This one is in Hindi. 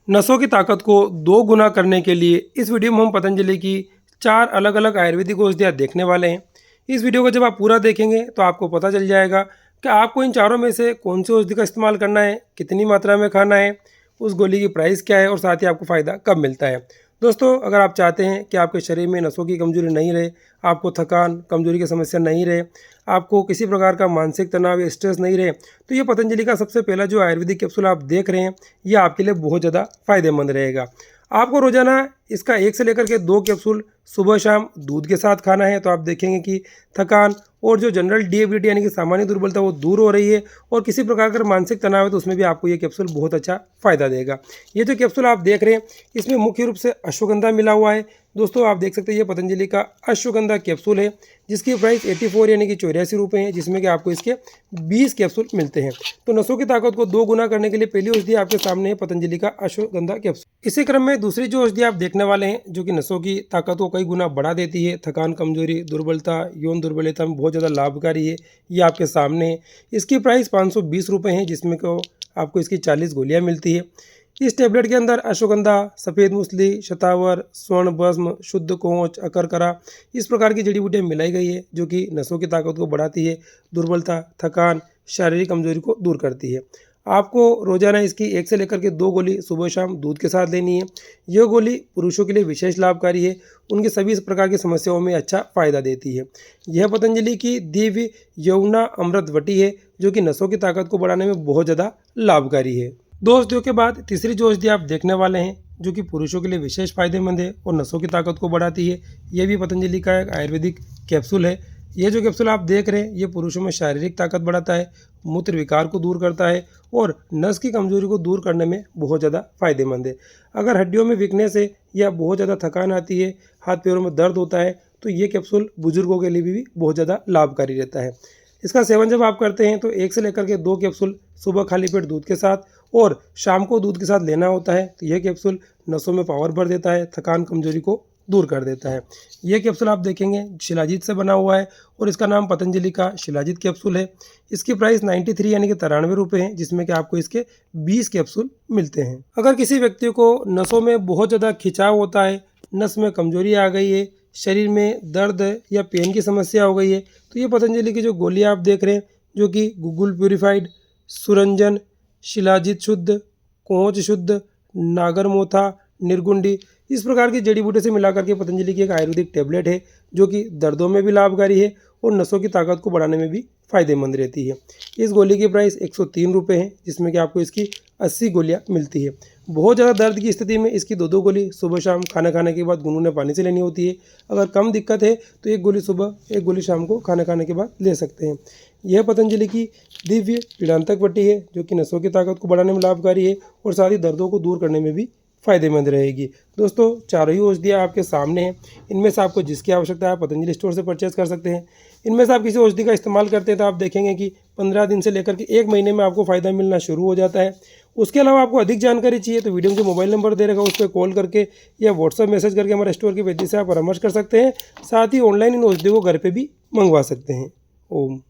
नसों की ताकत को 2 गुना करने के लिए इस वीडियो में हम पतंजलि की 4 अलग अलग आयुर्वेदिक औषधियाँ देखने वाले हैं। इस वीडियो को जब आप पूरा देखेंगे तो आपको पता चल जाएगा कि आपको इन चारों में से कौन सी औषधि का इस्तेमाल करना है, कितनी मात्रा में खाना है, उस गोली की प्राइस क्या है और साथ ही आपको फ़ायदा कब मिलता है। दोस्तों, अगर आप चाहते हैं कि आपके शरीर में नसों की कमजोरी नहीं रहे, आपको थकान कमजोरी की समस्या नहीं रहे, आपको किसी प्रकार का मानसिक तनाव या स्ट्रेस नहीं रहे, तो ये पतंजलि का सबसे पहला जो आयुर्वेदिक कैप्सूल आप देख रहे हैं, ये आपके लिए बहुत ज़्यादा फायदेमंद रहेगा। आपको रोजाना इसका 1 से लेकर के 2 कैप्सूल सुबह शाम दूध के साथ खाना है। तो आप देखेंगे कि थकान और जो जनरल डिएबिलिटी यानी कि सामान्य दुर्बलता वो दूर हो रही है, और किसी प्रकार का मानसिक तनाव है तो उसमें भी आपको ये कैप्सूल बहुत अच्छा फ़ायदा देगा। ये जो कैप्सूल आप देख रहे हैं इसमें मुख्य रूप से अश्वगंधा मिला हुआ है। दोस्तों, आप देख सकते हैं ये पतंजलि का अश्वगंधा कैप्सूल है, जिसकी प्राइस 84 यानी कि 84 रुपये है, जिसमें कि आपको इसके 20 कैप्सूल मिलते हैं। तो नसों की ताकत को 2 गुना करने के लिए पहली औषधि आपके सामने है पतंजलि का अश्वगंधा कैप्सूल। इसी क्रम में दूसरी जो औषधि आप देखने वाले हैं जो कि नसों की ताकत को कई गुना बढ़ा देती है, थकान कमजोरी दुर्बलता यौन दुर्बलता में बहुत ज़्यादा लाभकारी है, ये आपके सामने है। इसकी प्राइस 520 रुपये है, जिसमें को आपको इसकी 40 गोलियाँ मिलती है। इस टेबलेट के अंदर अश्वगंधा, सफ़ेद मूसली, शतावर, स्वर्ण भस्म, शुद्ध कोंच, अकरकरा इस प्रकार की जड़ी बूटियाँ मिलाई गई है, जो कि नसों की ताकत को बढ़ाती है, दुर्बलता, थकान, शारीरिक कमजोरी को दूर करती है। आपको रोजाना इसकी 1 से लेकर के 2 गोली सुबह शाम दूध के साथ लेनी है। यह गोली पुरुषों के लिए विशेष लाभकारी है, उनके सभी प्रकार की समस्याओं में अच्छा फायदा देती है। यह पतंजलि की दिव्य यमुना अमृत वटी है, जो कि नसों की ताकत को बढ़ाने में बहुत ज़्यादा लाभकारी है। 2 औषधियों के बाद तीसरी जो औषधि आप देखने वाले हैं जो कि पुरुषों के लिए विशेष फायदेमंद है और नसों की ताकत को बढ़ाती है, यह भी पतंजलि का एक आयुर्वेदिक कैप्सूल है। ये जो कैप्सूल आप देख रहे हैं ये पुरुषों में शारीरिक ताकत बढ़ाता है, मूत्र विकार को दूर करता है और नस की कमजोरी को दूर करने में बहुत ज़्यादा फायदेमंद है। अगर हड्डियों में वीकनेस है या बहुत ज़्यादा थकान आती है, हाथ पैरों में दर्द होता है, तो ये कैप्सूल बुजुर्गों के लिए भी बहुत ज़्यादा लाभकारी रहता है। इसका सेवन जब आप करते हैं तो 1 से लेकर के 2 कैप्सूल सुबह खाली पेट दूध के साथ और शाम को दूध के साथ लेना होता है। तो यह कैप्सूल नसों में पावर भर देता है, थकान कमजोरी को दूर कर देता है। यह कैप्सूल आप देखेंगे शिलाजीत से बना हुआ है और इसका नाम पतंजलि का शिलाजीत कैप्सूल है। इसकी प्राइस 93 यानी कि 93 रुपये है, जिसमें कि आपको इसके 20 कैप्सूल मिलते हैं। अगर किसी व्यक्ति को नसों में बहुत ज़्यादा खिंचाव होता है, नस में कमजोरी आ गई है, शरीर में दर्द या पेन की समस्या हो गई है, तो ये पतंजलि की जो गोलियां आप देख रहे हैं जो कि गुगुल प्यूरिफाइड, सुरंजन, शिलाजीत शुद्ध, कोंच शुद्ध, नागरमोथा, निर्गुंडी इस प्रकार की जड़ी बूटी से मिलाकर के पतंजलि की एक आयुर्वेदिक टेबलेट है, जो कि दर्दों में भी लाभकारी है और नसों की ताकत को बढ़ाने में भी फायदेमंद रहती है। इस गोली की प्राइस 103 रुपये है, जिसमें कि आपको इसकी 80 गोलियां मिलती है। बहुत ज़्यादा दर्द की स्थिति में इसकी 2-2 गोली सुबह शाम खाना खाने के बाद गुनगुने पानी से लेनी होती है। अगर कम दिक्कत है तो 1 गोली सुबह 1 गोली शाम को खाना खाने के बाद ले सकते हैं। यह पतंजलि की दिव्य पीड़ांतक वटी है, जो कि नसों की ताकत को बढ़ाने में लाभकारी है और साथ ही दर्दों को दूर करने में भी फायदेमंद रहेगी। दोस्तों, चारों ही औषधियाँ आपके सामने हैं। इनमें से आपको जिसकी आवश्यकता है आप पतंजलि स्टोर से परचेज कर सकते हैं। इनमें से आप किसी औषधि का इस्तेमाल करते हैं तो आप देखेंगे कि 15 दिन से लेकर के 1 महीने में आपको फ़ायदा मिलना शुरू हो जाता है। उसके अलावा आपको अधिक जानकारी चाहिए तो वीडियो में जो मोबाइल नंबर दे रखा है उस पर कॉल करके या व्हाट्सएप मैसेज करके हमारे स्टोर की वेबसाइट से आप परामर्श कर सकते हैं। साथ ही ऑनलाइन इन औषधियों को घर पर भी मंगवा सकते हैं। ओम।